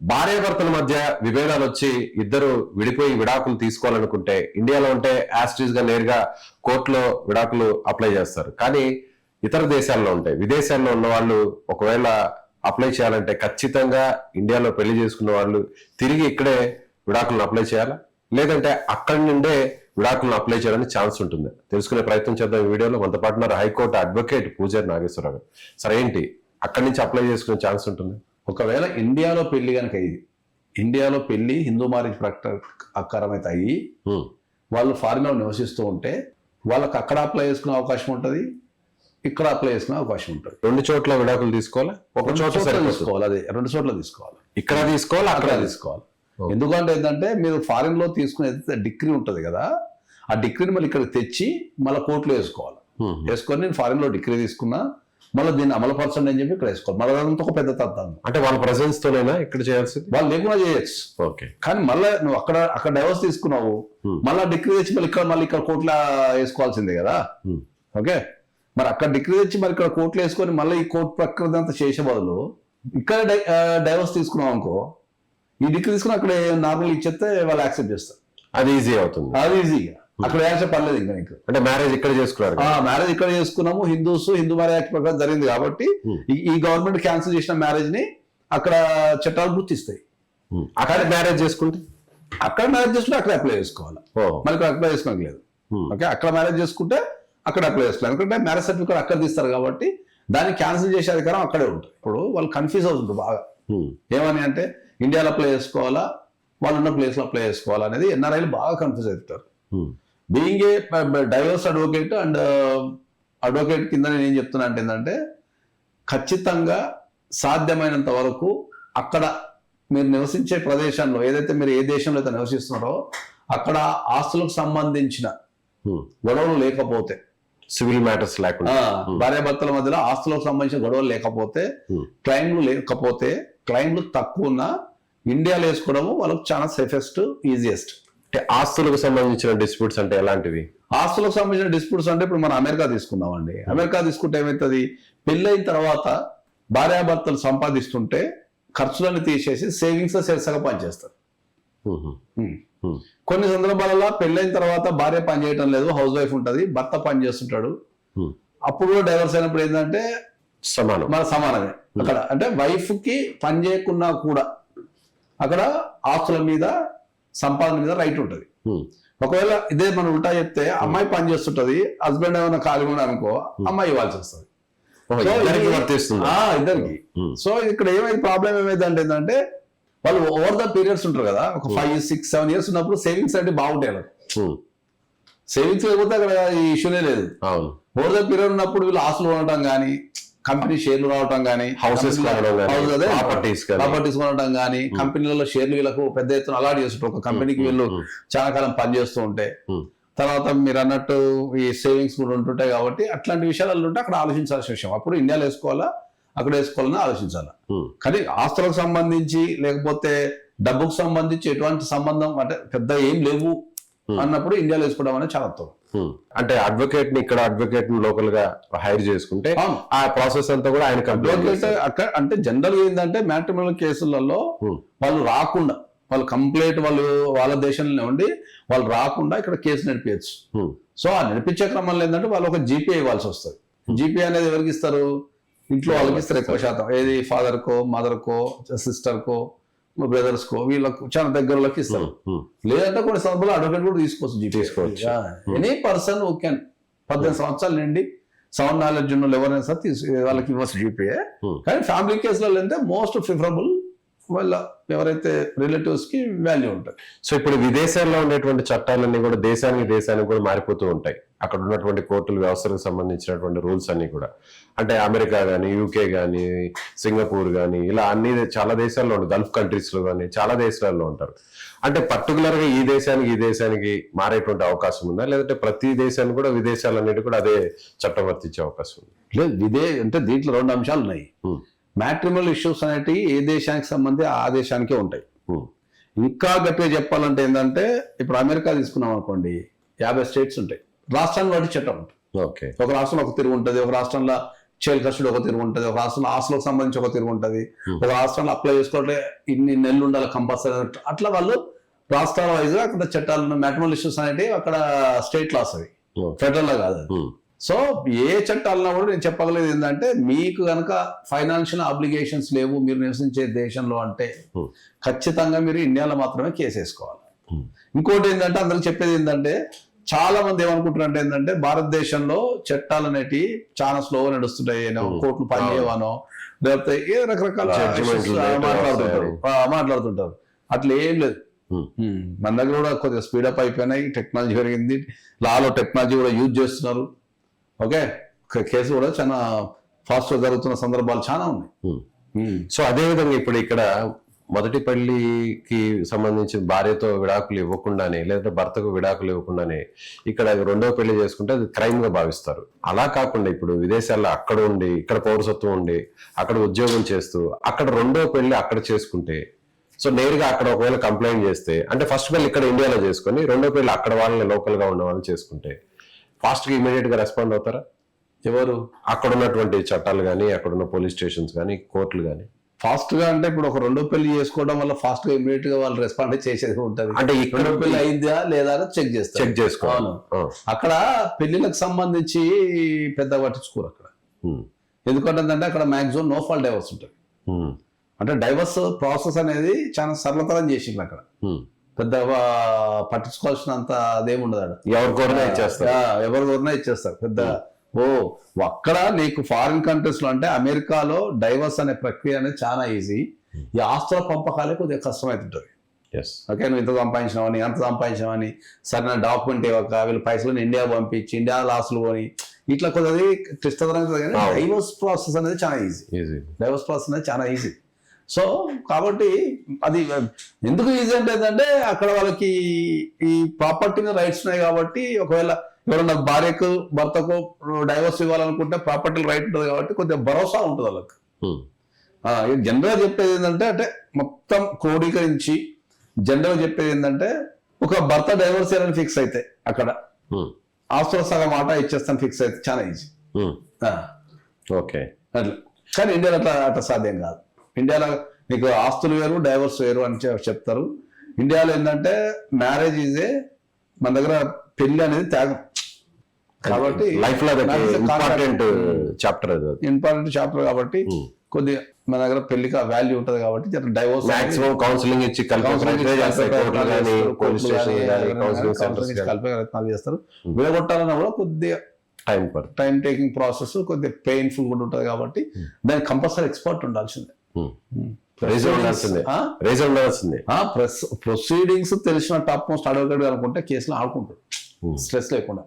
భార్యాభర్తల మధ్య విభేదాలు వచ్చి ఇద్దరు విడిపోయి విడాకులు తీసుకోవాలనుకుంటే ఇండియాలో ఉంటే యాస్టీస్ గా నేరుగా కోర్టులో విడాకులు అప్లై చేస్తారు. కానీ ఇతర దేశాల్లో ఉంటాయి, విదేశాల్లో ఉన్న వాళ్ళు ఒకవేళ అప్లై చేయాలంటే ఖచ్చితంగా ఇండియాలో పెళ్లి చేసుకున్న వాళ్ళు తిరిగి ఇక్కడే విడాకులను అప్లై చేయాలా, లేదంటే అక్కడి నుండే విడాకులను అప్లై చేయడానికి ఛాన్స్ ఉంటుంది? తెలుసుకునే ప్రయత్నం చేద్దాం ఈ వీడియోలో. మనతో పాటు ఉన్నారు హైకోర్టు అడ్వకేట్ పూజారి నాగేశ్వరరావు గారు. సరే, ఏంటి అక్కడి నుంచి అప్లై చేసుకునే ఛాన్స్ ఉంటుంది? ఒకవేళ ఇండియాలో పెళ్లి కనుక అయ్యి, ఇండియాలో పెళ్లి హిందూ మ్యారేజ్ ప్రకారం అయితే అయ్యి వాళ్ళు ఫారిన్లో నివసిస్తూ ఉంటే వాళ్ళకి అక్కడ అప్లై చేసుకునే అవకాశం ఉంటుంది, ఇక్కడ అప్లై చేసుకునే అవకాశం ఉంటుంది. రెండు చోట్ల విడాకులు తీసుకోవాలా? ఒక చోట తీసుకోవాలి, అదే రెండు చోట్ల తీసుకోవాలి. ఇక్కడ తీసుకోవాలి, అక్కడ తీసుకోవాలి. ఎందుకంటే ఏంటంటే మీరు ఫారిన్ లో తీసుకునే డిగ్రీ ఉంటుంది కదా, ఆ డిగ్రీని మళ్ళీ ఇక్కడ తెచ్చి మళ్ళీ కోర్టులో వేసుకోవాలి. వేసుకొని నేను ఫారిన్ లో డిగ్రీ తీసుకున్నా, మళ్ళీ దీన్ని అమలుపరచండి అని చెప్పి ఇక్కడ వేసుకోవాలి. మళ్ళీ అదంతా ఒక పెద్ద తత్వం. అంటే వాళ్ళ ప్రెసెన్స్ తోనైనా ఇక్కడ చేయాల్సింది? వాళ్ళు లేకుండా చేయొచ్చు. ఓకే. కానీ మళ్ళీ నువ్వు అక్కడ డైవర్స్ తీసుకున్నావు, మళ్ళీ డిగ్రీ తెచ్చి మళ్ళీ ఇక్కడ కోర్టులో వేసుకోవాల్సిందే కదా. ఓకే, మరి అక్కడ డిగ్రీ తెచ్చి మరి ఇక్కడ కోర్టులో వేసుకొని మళ్ళీ ఈ కోర్టు ప్రక్రియ అంతా చేసే బదులు ఇక్కడ డైవర్స్ తీసుకున్నావు అనుకో, ఈ డిగ్రీ తీసుకుని అక్కడ నార్మల్ ఇచ్చేస్తే వాళ్ళు యాక్సెప్ట్ చేస్తారు. అది ఈజీ అవుతుంది. అది ఈజీగా అక్కడ యాక్సెప్ట్ పర్లేదు. ఇంకా నీకు అంటే మ్యారేజ్ ఇక్కడ చేసుకున్నారు, మ్యారేజ్ ఇక్కడ చేసుకున్నాము, హిందూ మ్యారేజ్ యాక్ట్ ప్రకారం జరిగింది కాబట్టి ఈ గవర్నమెంట్ క్యాన్సిల్ చేసిన మ్యారేజ్ ని అక్కడ చట్టాలు గుర్తిస్తాయి. అక్కడ మ్యారేజ్ చేసుకుంటే అక్కడ మ్యారేజ్ చేసుకుంటే అక్కడ అప్లై చేసుకోవాలి, మళ్ళీ ఇక్కడ అప్లై చేసుకోవడానికి లేదు. ఓకే, అక్కడ మ్యారేజ్ చేసుకుంటే అక్కడ అప్లై చేసుకోవాలి. ఎందుకంటే మ్యారేజ్ సర్టిఫికేట్ అక్కడ తీస్తారు కాబట్టి దాన్ని క్యాన్సిల్ చేసే అధికారం అక్కడే ఉంటుంది. ఇప్పుడు వాళ్ళు కన్ఫ్యూజ్ అవుతుంటారు బాగా, ఏమని అంటే ఇండియాలో అప్లై చేసుకోవాలా, వాళ్ళు ఉన్న ప్లేస్లో అప్లై చేసుకోవాలా అనేది ఎన్ఆర్ఐలు బాగా కన్ఫ్యూజ్ అవుతారు. Being a divorce advocate and advocate కింద నేను ఏం చెప్తున్నా అంటే ఏంటంటే ఖచ్చితంగా సాధ్యమైనంత వరకు అక్కడ మీరు నివసించే ప్రదేశంలో ఏదైతే మీరు ఏ దేశంలో అయితే నివసిస్తున్నారో అక్కడ ఆస్తులకు సంబంధించిన గొడవలు లేకపోతే, సివిల్ మ్యాటర్స్ లేకుండా, భార్యాభర్తల మధ్యలో ఆస్తులకు సంబంధించిన గొడవలు లేకపోతే, క్లైమ్లు లేకపోతే, క్లైమ్లు తక్కువ ఉన్నా ఇండియాలో వేసుకోవడము వాళ్ళకి చాలా సేఫెస్ట్, ఈజియెస్ట్. అంటే ఆస్తులకు సంబంధించిన డిస్ప్యూట్స్ అంటే ఎలాంటివి? ఆస్తులకు సంబంధించిన డిస్ప్యూట్స్ అంటే ఇప్పుడు మనం అమెరికా తీసుకుందామండి. అమెరికా తీసుకుంటే ఏమవుతుంది, పెళ్ళైన తర్వాత భార్యాభర్తలు సంపాదిస్తుంటే ఖర్చులను తీసేసి సేవింగ్స్ సెల్సగా పనిచేస్తారు. కొన్ని సందర్భాలలో పెళ్ళైన తర్వాత భార్య పని చేయటం లేదు, హౌస్ వైఫ్ ఉంటుంది, భర్త పని చేస్తుంటాడు, అప్పుడు కూడా డైవర్స్ అయినప్పుడు ఏంటంటే సమానమే. అక్కడ అంటే వైఫ్ కి పని చేయకున్నా కూడా అక్కడ ఆస్తుల మీద, సంపాదన మీద రైట్ ఉంటుంది. ఒకవేళ ఇదే మనం ఉల్టా చెప్తే అమ్మాయి పని చేస్తుంటది, హస్బెండ్ ఏమైనా ఖాళీ ఉన్నా అనుకో, అమ్మాయి ఇవ్వాల్సి వస్తుంది ఇద్దరికి. సో ఇక్కడ ఏమైంది ప్రాబ్లం ఏమైంది అంటే ఏంటంటే వాళ్ళు ఓవర్ ద పీరియడ్స్ ఉంటారు కదా, ఒక 5, 6, 7 years ఉన్నప్పుడు సేవింగ్స్ అంటే బాగుంటాయి. అలా సేవింగ్స్ లేకపోతే అక్కడ ఈ ఇష్యూనే లేదు. ఓవర్ ద పీరియడ్ ఉన్నప్పుడు వీళ్ళు ఆస్తులు కొనడం కానీ, కంపెనీ షేర్లు రావటం కానీ, ప్రాపర్టీస్ కొనడం కానీ, కంపెనీలలో షేర్లు వీళ్ళకు పెద్ద ఎత్తున అలాట్ చేస్తుంటారు. ఒక కంపెనీకి వీళ్ళు చాలా కాలం పనిచేస్తూ ఉంటే తర్వాత మీరు అన్నట్టు ఈ సేవింగ్స్ కూడా ఉంటుంటాయి కాబట్టి అట్లాంటి విషయాలు ఉంటే అక్కడ ఆలోచించాల్సిన విషయం. అప్పుడు ఇండియాలో వేసుకోవాలా, అక్కడ వేసుకోవాలని ఆలోచించాలా. కానీ ఆస్తులకు సంబంధించి లేకపోతే డబ్బుకు సంబంధించి ఎటువంటి సంబంధం అంటే పెద్ద ఏం లేవు అన్నప్పుడు ఇండియాలో వేసుకోవడం అనేది చాలా తక్కువ. అంటే అడ్వకేట్ ని ఇక్కడ అడ్వకేట్ ని లోకల్ గా హైర్ చేసుకుంటే ఆ ప్రాసెస్ అంతా కూడా ఆయన అక్కడ అంటే జనరల్ ఏంటంటే మ్యాట్రిమోనియల్ కేసులలో వాళ్ళు రాకుండా, వాళ్ళు కంప్లీట్ వాళ్ళ దేశంలోనే ఉండి వాళ్ళు రాకుండా ఇక్కడ కేసు నడిపించచ్చు. సో ఆ నడిపించే క్రమంలో ఏంటంటే వాళ్ళు ఒక జీపీఐ ఇవ్వాల్సి వస్తుంది. జీపీఐ అనేది ఎవరికి ఇస్తారు? ఇంట్లో వాళ్ళకి ఇస్తారు ఎక్కువ శాతం. ఏది ఫాదర్ కో, మదర్ కో, సిస్టర్ కో, బ్రదర్స్ కో, వీళ్ళకు చాలా దగ్గరలోకి ఇస్తారు. లేదంటే కొన్ని సందర్భాలు అడ్వకేట్ కూడా తీసుకోవచ్చు. ఎనీ పర్సన్ హూ కెన్ 18 సంవత్సరాల నుండి సౌండ్ నాలెడ్జ్ ఉన్న ఎవరైనా సరే వాళ్ళకి ఇవ్వచ్చు జీపీఏ. కానీ ఫ్యామిలీ కేసులలో అంటే మోస్ట్ ప్రిఫరబుల్ వాళ్ళ ఎవరైతే రిలేటివ్స్ కి వాల్యూ ఉంటుంది. సో ఇప్పుడు విదేశాల్లో ఉండేటువంటి చట్టాలన్నీ కూడా దేశానికి కూడా మారిపోతూ ఉంటాయి. అక్కడ ఉన్నటువంటి కోర్టుల వ్యవస్థలకు సంబంధించినటువంటి రూల్స్ అన్ని కూడా, అంటే అమెరికా కానీ, యూకే కానీ, సింగపూర్ కానీ, ఇలా అన్ని చాలా దేశాల్లో ఉంటారు. గల్ఫ్ కంట్రీస్ లో కానీ చాలా దేశాల్లో ఉంటారు. అంటే పర్టికులర్ గా ఈ దేశానికి మారేటువంటి అవకాశం ఉందా, లేదంటే ప్రతి దేశానికి కూడా విదేశాలన్నిటి కూడా అదే చట్టం వర్తించే అవకాశం ఉంది? లేదు, అంటే దీంట్లో 2 అంశాలు ఉన్నాయి. మ్యాట్రిమోనియల్ ఇష్యూస్ అనేటివి ఏ దేశానికి సంబంధించి ఆ దేశానికే ఉంటాయి. ఇంకా గట్టిగా చెప్పాలంటే ఏంటంటే ఇప్పుడు అమెరికా తీసుకున్నాం అనుకోండి, 50 స్టేట్స్ ఉంటాయి, రాష్ట్రాన్ని బట్టి చట్టం ఉంటుంది. ఒక రాష్ట్రంలో ఒక తిరుగు ఉంటుంది, ఒక రాష్ట్రంలో చైల్డ్ కస్టడీ ఒక తీరు ఉంటుంది, ఒక రాష్ట్రంలో ఆస్తులకు సంబంధించి ఒక తీరు ఉంటుంది, ఒక రాష్ట్రంలో అప్లై చేసుకోవాలంటే ఇన్ని నెలలు ఉండాలి కంపల్సరీ. అట్లా వాళ్ళు రాష్ట్రాల వైజ్ అక్కడ చట్టాలు మ్యాట్రిమోనియల్ ఇష్యూస్ అనేవి అక్కడ స్టేట్ లాస్ అవి, ఫెడరల్ లా కాదు అది. సో ఏ చట్టాలన్నా కూడా నేను చెప్పగలేదు ఏంటంటే, మీకు కనుక ఫైనాన్షియల్ ఆబ్లిగేషన్స్ లేవు మీరు నివసించే దేశంలో అంటే ఖచ్చితంగా మీరు ఇండియాలో మాత్రమే కేసు వేసుకోవాలి. ఇంకోటి ఏంటంటే అందరికి చెప్పేది ఏంటంటే, చాలా మంది ఏమనుకుంటున్నారు ఏంటంటే భారతదేశంలో చట్టాలు అనేటివి చాలా స్లోగా నడుస్తుంటాయి, కోర్టులు పనిచేయవనో లేకపోతే ఏ రకరకాల మాట్లాడుతుంటారు. అట్లా ఏం లేదు. మన దగ్గర కూడా కొద్దిగా స్పీడప్ అయిపోయినాయి, టెక్నాలజీ పెరిగింది, లాలో టెక్నాలజీ కూడా యూజ్ చేస్తున్నారు. ఓకే, కేసు కూడా చాలా ఫాస్ట్ గా జరుగుతున్న సందర్భాలు చాలా ఉన్నాయి. సో అదే విధంగా ఇప్పుడు ఇక్కడ మొదటి పెళ్లికి సంబంధించి భార్యతో విడాకులు ఇవ్వకుండానే లేదా భర్తకు విడాకులు ఇవ్వకుండానే ఇక్కడ రెండో పెళ్లి చేసుకుంటే అది క్రైమ్ గా భావిస్తారు. అలా కాకుండా ఇప్పుడు విదేశాల్లో అక్కడ ఉండి ఇక్కడ పౌరసత్వం ఉండి అక్కడ ఉద్యోగం చేస్తూ అక్కడ రెండో పెళ్లి అక్కడ చేసుకుంటే, సో నేరుగా అక్కడ ఒకవేళ కంప్లైంట్ చేస్తే, అంటే ఫస్ట్ పెళ్లి ఇక్కడ ఇండియాలో చేసుకొని రెండో పెళ్లి అక్కడ వాళ్ళని లోకల్ గా ఉన్న వాళ్ళని చేసుకుంటే ఫాస్ట్ గా ఇమీడియట్ గా రెస్పాండ్ అవుతారా? ఎవరు? అక్కడ ఉన్నటువంటి చట్టాలు కానీ అక్కడ ఉన్న పోలీస్ స్టేషన్స్ కానీ కోర్టులు కానీ ఫాస్ట్ గా అంటే ఇప్పుడు ఒక రెండో పెళ్లి చేసుకోవడం వల్ల ఫాస్ట్ గా ఇమీడియట్ గా వాళ్ళు రెస్పాండ్ చేసేది ఉంటది. అంటే రెండో పెళ్లి అయిందా లేదా చెక్ చేస్తారు, చెక్ చేసుకోవాలి. అక్కడ పెళ్లిలకు సంబంధించి పెద్ద పట్టించుకోరు అక్కడ. ఎందుకంటే అక్కడ మాక్సిమం నో ఫాల్ డైవర్స్ ఉంటుంది. అంటే డైవర్స్ ప్రాసెస్ అనేది చాలా సరళతరం చేసింది అక్కడ, పెద్ద పట్టించుకోవాల్సినంత అదేముండదు. ఎవరికొరనా ఇచ్చేస్తారు పెద్ద. అక్కడ నీకు ఫారిన్ కంట్రీస్ లో అంటే అమెరికాలో డైవర్స్ అనే ప్రక్రియ అనేది చాలా ఈజీ. ఈ ఆస్తుల పంపకాలే కొద్దిగా కష్టమవుతుంటుంది. ఓకే, నువ్వు ఇంత సంపాదించినావని అంత సంపాదించినావని సరైన డాక్యుమెంట్ ఇవ్వక వీళ్ళు పైసలు ఇండియా పంపించి ఇండియా ఆస్తులు కొని ఇట్లా కొద్ది క్లిష్టతరంగా. కానీ డైవర్స్ ప్రాసెస్ అనేది చాలా ఈజీ. డైవర్స్ ప్రాసెస్ అనేది చాలా ఈజీ. సో కాబట్టి అది ఎందుకు ఈజీ అంటే ఏంటంటే అక్కడ వాళ్ళకి ఈ ప్రాపర్టీ రైట్స్ ఉన్నాయి కాబట్టి, ఒకవేళ ఎవరన్నా భార్యకు భర్తకు డైవర్స్ ఇవ్వాలనుకుంటే ప్రాపర్టీ రైట్ ఉంటుంది కాబట్టి కొద్దిగా భరోసా ఉంటుంది వాళ్ళకి. జనరల్గా చెప్పేది ఏంటంటే, అంటే మొత్తం క్రోడీకరించి జనరల్గా చెప్పేది ఏంటంటే, ఒక భర్త డైవర్స్ చేయాలని ఫిక్స్ అయితే అక్కడ ఆస్తుల సగం మాట ఇచ్చేస్తాను ఫిక్స్ అయితే చాలా ఈజీ. ఓకే, అట్లా. కానీ ఇండియాలో అట్లా సాధ్యం కాదు. ఇండియాలో మీకు ఆస్తులు వేరు డైవర్స్ వేరు అని చెప్తారు. ఇండియాలో ఏంటంటే మ్యారేజ్ ఈజే, మన దగ్గర పెళ్లి అనేది త్యాగం కాబట్టి లైఫ్ లో ఇంపార్టెంట్ చాప్టర్ కాబట్టి కొద్దిగా మన దగ్గర పెళ్లికి వాల్యూ ఉంటది కాబట్టి డైవోర్స్ మాక్సిమం కౌన్సిలింగ్ ఇచ్చి కలిపే ప్రయత్నాలు చేస్తారు. విడగొట్టాలన్నా కూడా కొద్దిగా టైం టేకింగ్ ప్రాసెస్, కొద్దిగా పెయిన్ఫుల్ కూడా ఉంటది కాబట్టి దానికి కంపల్సరీ ఎక్స్పర్ట్ ఉండాల్సిందే. ప్రొసీడింగ్స్ తెలిసిన టాప్ మోస్ట్ అడ్వకేట్ అనుకుంటే కేసులో ఆడుకుంటాడు స్ట్రెస్ లేకుండా.